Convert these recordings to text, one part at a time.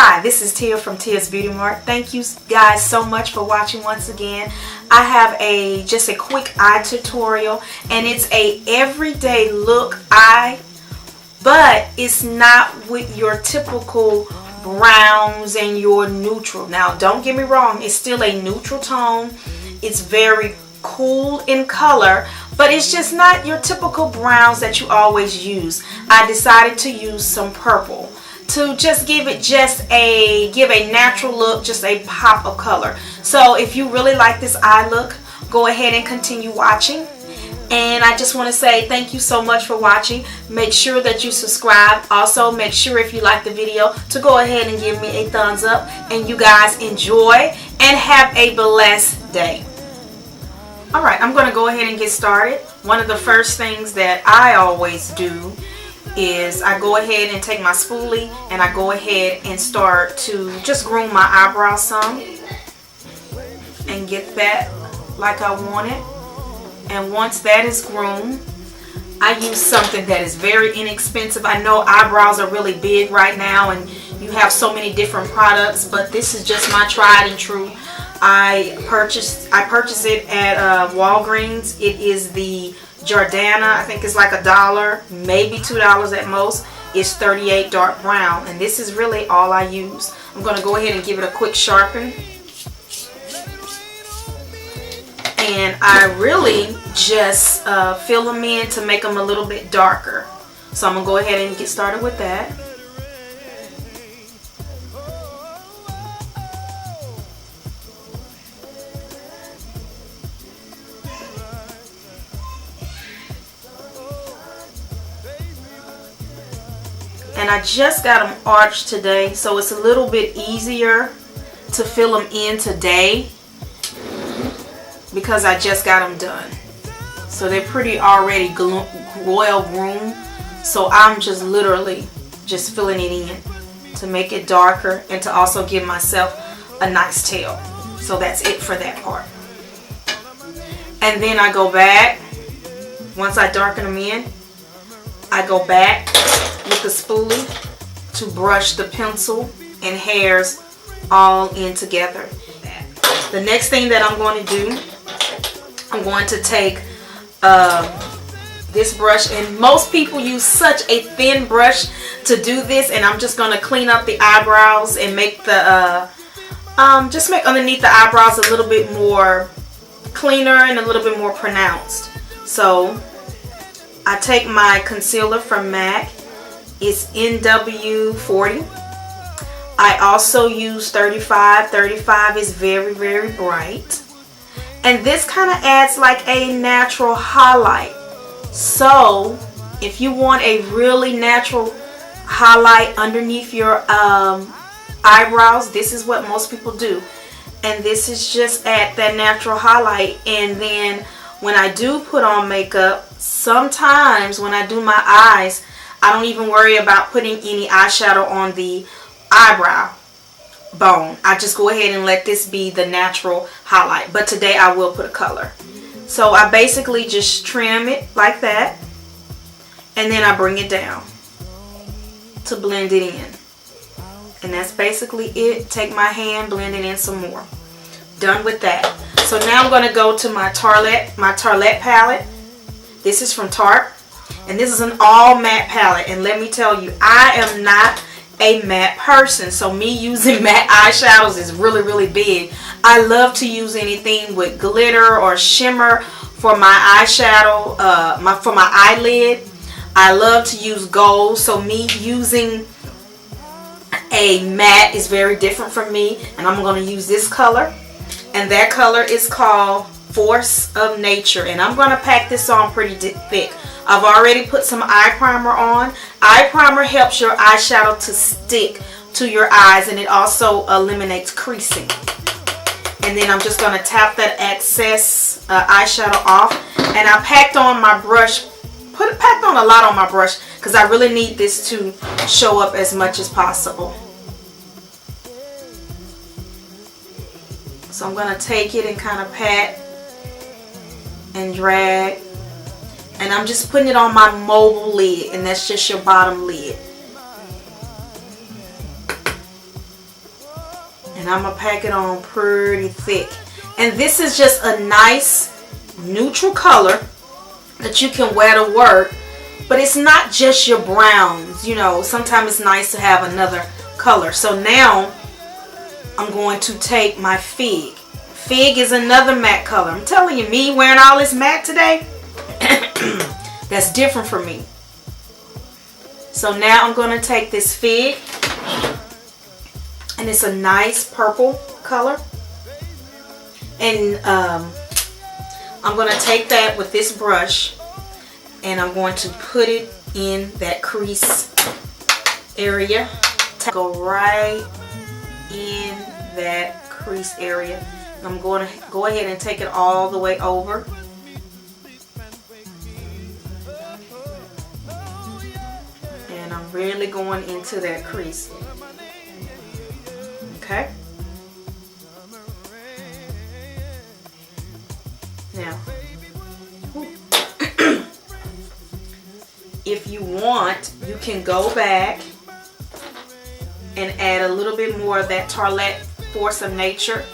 Hi, this is Tia from Tia's Beauty Mart. Thank you guys so much for watching once again. I have just a quick eye tutorial, and it's a everyday look eye, but it's not with your typical browns and your neutral. Now, don't get me wrong, it's still a neutral tone. It's very cool in color, but it's just not your typical browns that you always use. I decided to use some purple to just give a natural look, just a pop of color. So if you really like this eye look, go ahead and continue watching. And I just want to say thank you so much for watching. Make sure that you subscribe. Also, make sure if you like the video to go ahead and give me a thumbs up. And you guys enjoy and have a blessed day. Alright, I'm going to go ahead and get started. One of the first things that I always do is I go ahead and take my spoolie and I go ahead and start to just groom my eyebrows some and get that like I want it. And once that is groomed, I use something that is very inexpensive. I know eyebrows are really big right now and you have so many different products, but this is just my tried and true. I purchased it at Walgreens. It is the Jordana. I think it's like $1, maybe $2 at most. It's 38 dark brown, and this is really all I use. I'm going to go ahead and give it a quick sharpen. And I really just fill them in to make them a little bit darker. So I'm going to go ahead and get started with that. And I just got them arched today, so it's a little bit easier to fill them in today because I just got them done. So they're pretty already royal groomed, so I'm just literally just filling it in to make it darker and to also give myself a nice tail. So that's it for that part. And then I go back, once I darken them in, I go back with the spoolie to brush the pencil and hairs all in together. The next thing that I'm going to do, I'm going to take this brush, and most people use such a thin brush to do this, and I'm just going to clean up the eyebrows and make the just make underneath the eyebrows a little bit more cleaner and a little bit more pronounced. So I take my concealer from MAC. It's NW40. I also use 35. 35 is very, very bright. And this kind of adds like a natural highlight. So if you want a really natural highlight underneath your eyebrows, this is what most people do. And this is just add that natural highlight. And then when I do put on makeup, sometimes when I do my eyes, I don't even worry about putting any eyeshadow on the eyebrow bone. I just go ahead and let this be the natural highlight. But today I will put a color. So I basically just trim it like that. And then I bring it down to blend it in. And that's basically it. Take my hand, blend it in some more. Done with that. So now I'm going to go to my Tartelette palette. This is from Tarte. And this is an all matte palette, and let me tell you, I am not a matte person, so me using matte eyeshadows is really, really big. I love to use anything with glitter or shimmer for my eyeshadow, for my eyelid. I love to use gold, so me using a matte is very different from me, and I'm going to use this color, and that color is called Force of Nature, and I'm going to pack this on pretty thick. I've already put some eye primer on. Eye primer helps your eyeshadow to stick to your eyes, and it also eliminates creasing. And then I'm just going to tap that excess eyeshadow off. And I packed on my brush, packed on a lot on my brush because I really need this to show up as much as possible. So I'm going to take it and kind of pat and drag. And I'm just putting it on my mobile lid, and that's just your bottom lid. I'm going to pack it on pretty thick. And this is just a nice neutral color that you can wear to work. But it's not just your browns. You know, sometimes it's nice to have another color. So now I'm going to take my Fig. Fig is another matte color. I'm telling you, me wearing all this matte today, that's different for me. So now I'm going to take this Fig, and it's a nice purple color. And I'm going to take that with this brush, and I'm going to put it in that crease area. Go right in that crease area. I'm going to go ahead and take it all the way over. And I'm really going into that crease. Okay? Now, if you want, you can go back and add a little bit more of that Tartelette Force of Nature,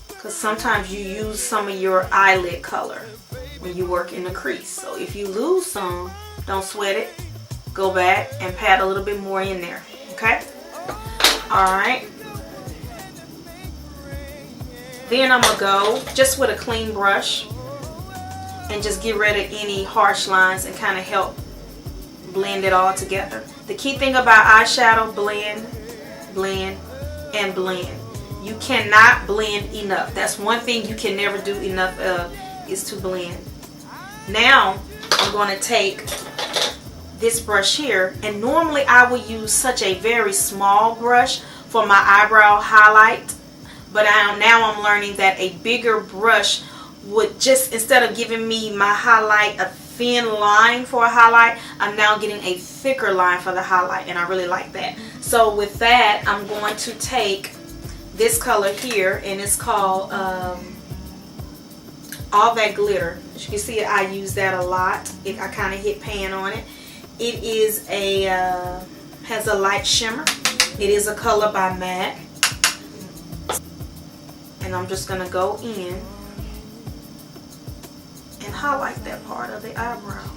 because sometimes you use some of your eyelid color when you work in the crease. So if you lose some, don't sweat it. Go back and pat a little bit more in there. Okay? Alright. Then I'm going to go just with a clean brush and just get rid of any harsh lines and kind of help blend it all together. The key thing about eyeshadow, blend, blend, and blend. You cannot blend enough. That's one thing you can never do enough of, is to blend. Now I'm going to take this brush here, and normally I would use such a very small brush for my eyebrow highlight, but now I'm learning that a bigger brush would just, instead of giving me my highlight a thin line for a highlight, I'm now getting a thicker line for the highlight, and I really like that. So with that, I'm going to take this color here, and it's called All That Glitter. As you can see, I use that a lot. I kind of hit pan on it. It is a has a light shimmer. It is a color by MAC, and I'm just gonna go in and highlight that part of the eyebrow.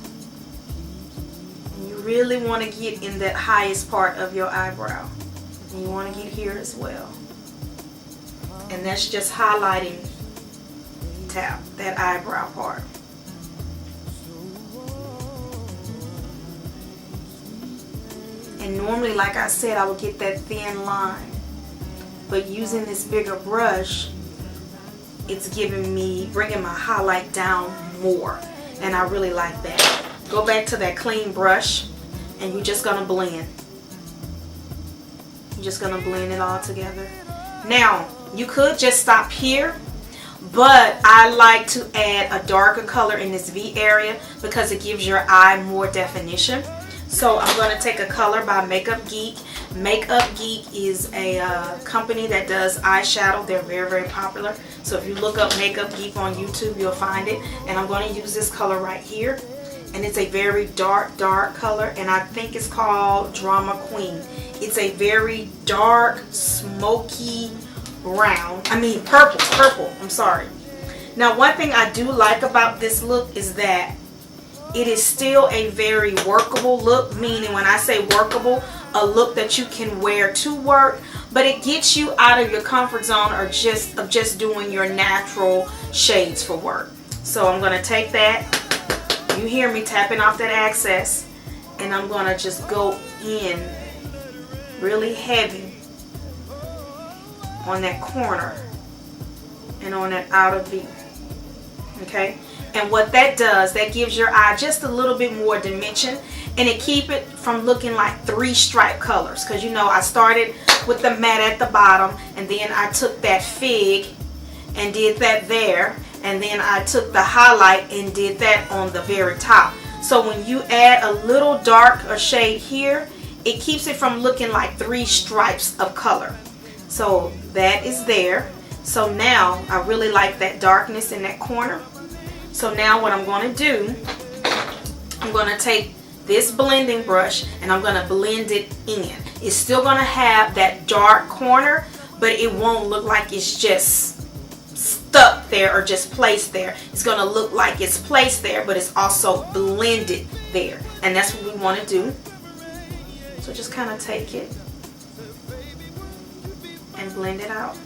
And you really want to get in that highest part of your eyebrow, and you want to get here as well. And that's just highlighting that eyebrow part. And normally, like I said, I would get that thin line, but using this bigger brush, it's bringing my highlight down more, and I really like that. Go back to that clean brush, and you're just gonna blend. You're just gonna blend it all together. Now, you could just stop here, but I like to add a darker color in this V area because it gives your eye more definition. So I'm going to take a color by Makeup Geek. Makeup Geek is a company that does eyeshadow. They're very, very popular. So if you look up Makeup Geek on YouTube, you'll find it. And I'm going to use this color right here. And it's a very dark, dark color. And I think it's called Drama Queen. It's a very dark, smoky brown. Purple. I'm sorry. Now, one thing I do like about this look is that it is still a very workable look, meaning when I say workable, a look that you can wear to work, but it gets you out of your comfort zone or just doing your natural shades for work. So I'm going to take that. You hear me tapping off that excess, and I'm going to just go in really heavy on that corner and on that outer V. Okay? And what that does, that gives your eye just a little bit more dimension, and it keep it from looking like three stripe colors. Because you know, I started with the matte at the bottom, and then I took that Fig and did that there, and then I took the highlight and did that on the very top. So when you add a little darker shade here, it keeps it from looking like three stripes of color. So that is there. So now I really like that darkness in that corner. So now what I'm going to do, I'm going to take this blending brush and I'm going to blend it in. It's still going to have that dark corner, but it won't look like it's just stuck there or just placed there. It's going to look like it's placed there, but it's also blended there. And that's what we want to do. So just kind of take it and blend it out.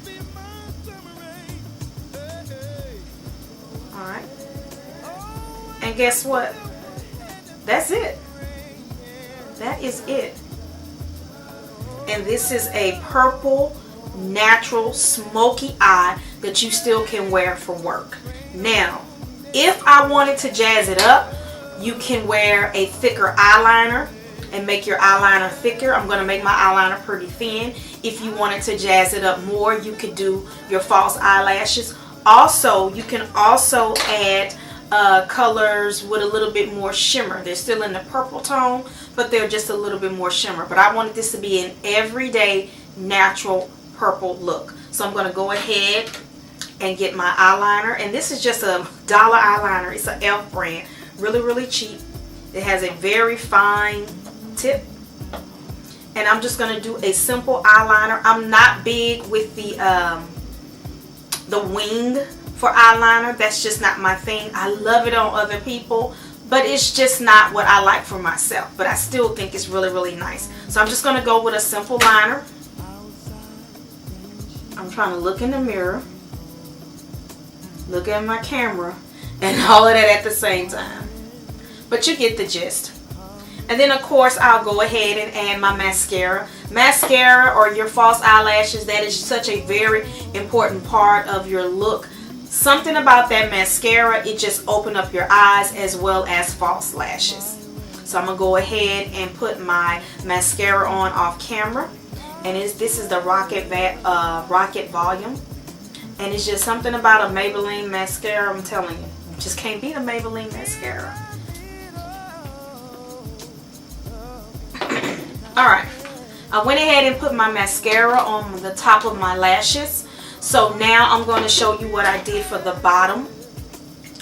Alright. And guess what? That's it. That is it. And this is a purple, natural, smoky eye that you still can wear for work. Now, if I wanted to jazz it up, you can wear a thicker eyeliner and make your eyeliner thicker. I'm going to make my eyeliner pretty thin. If you wanted to jazz it up more, you could do your false eyelashes. Also, you can also add colors with a little bit more shimmer. They're still in the purple tone, but they're just a little bit more shimmer. But I wanted this to be an everyday natural purple look. So I'm going to go ahead and get my eyeliner. And this is just a dollar eyeliner. It's an e.l.f. brand. Really, really cheap. It has a very fine tip. And I'm just going to do a simple eyeliner. I'm not big with the wing for eyeliner. That's just not my thing. I love it on other people, but it's just not what I like for myself. But I still think it's really, really nice. So I'm just going to go with a simple liner. I'm trying to look in the mirror, look at my camera, and all of that at the same time. But you get the gist. And then of course I'll go ahead and add my mascara. Mascara or your false eyelashes, that is such a very important part of your look. Something about that mascara, it just opens up your eyes as well as false lashes. So I'm going to go ahead and put my mascara on off camera. And this is the Rocket Volume. And it's just something about a Maybelline mascara, I'm telling you. You just can't beat a Maybelline mascara. Alright. I went ahead and put my mascara on the top of my lashes. So now I'm going to show you what I did for the bottom.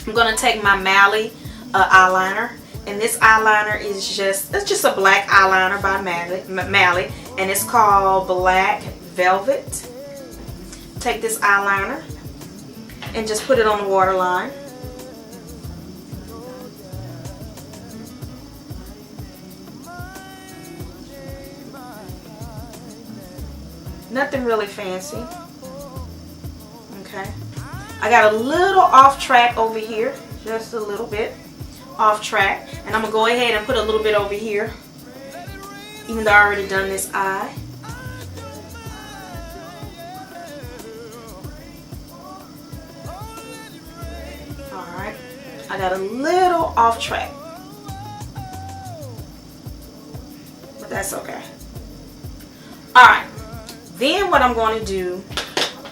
I'm going to take my Mally eyeliner. And this eyeliner is just a black eyeliner by Mally. And it's called Black Velvet. Take this eyeliner and just put it on the waterline. Nothing really fancy. Okay. I got a little off track over here. Just a little bit off track. And I'm going to go ahead and put a little bit over here. Even though I already done this eye. Alright. I got a little off track. But that's okay. Alright. Then what I'm going to do,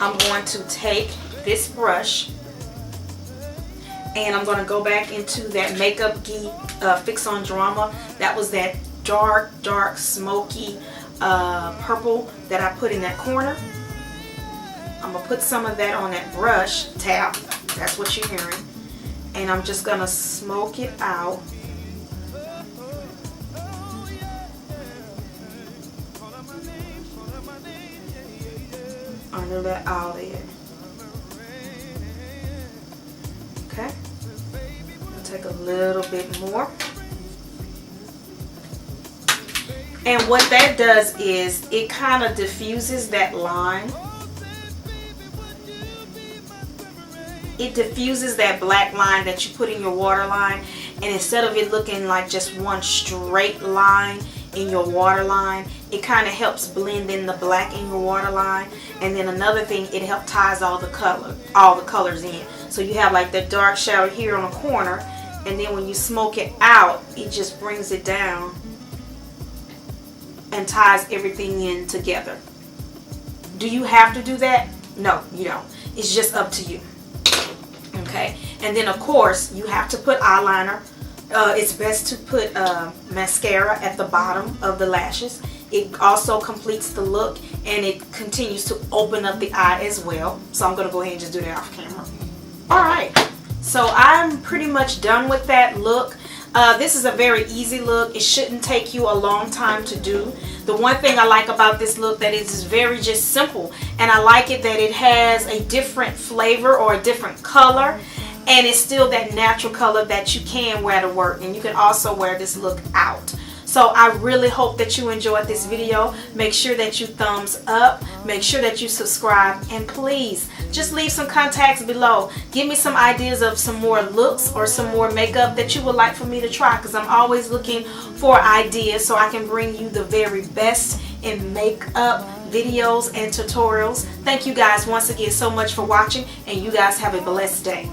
I'm going to take this brush and I'm going to go back into that Makeup Geek Fix on Drama. That was that dark smoky purple that I put in that corner. I'm going to put some of that on that brush tap. That's what you're hearing. And I'm just going to smoke it out. Under that eyelid. Okay. I'll take a little bit more. And what that does is it kind of diffuses that line. It diffuses that black line that you put in your waterline. And instead of it looking like just one straight line in your waterline, it kind of helps blend in the black in your waterline. And then another thing, it helps ties all the colors in. So you have like the dark shadow here on the corner, and then when you smoke it out, it just brings it down and ties everything in together. Do you have to do that? No, you don't. It's just up to you. Okay, and then of course you have to put eyeliner. It's best to put mascara at the bottom of the lashes. It also completes the look and it continues to open up the eye as well. So I'm going to go ahead and just do that off camera. Alright, so I'm pretty much done with that look. This is a very easy look. It shouldn't take you a long time to do. The one thing I like about this look that it is very just simple, and I like it that it has a different flavor or a different color, and it's still that natural color that you can wear to work, and you can also wear this look out. So I really hope that you enjoyed this video. Make sure that you thumbs up, make sure that you subscribe, and please just leave some contacts below. Give me some ideas of some more looks or some more makeup that you would like for me to try, because I'm always looking for ideas so I can bring you the very best in makeup videos and tutorials. Thank you guys once again so much for watching, and you guys have a blessed day.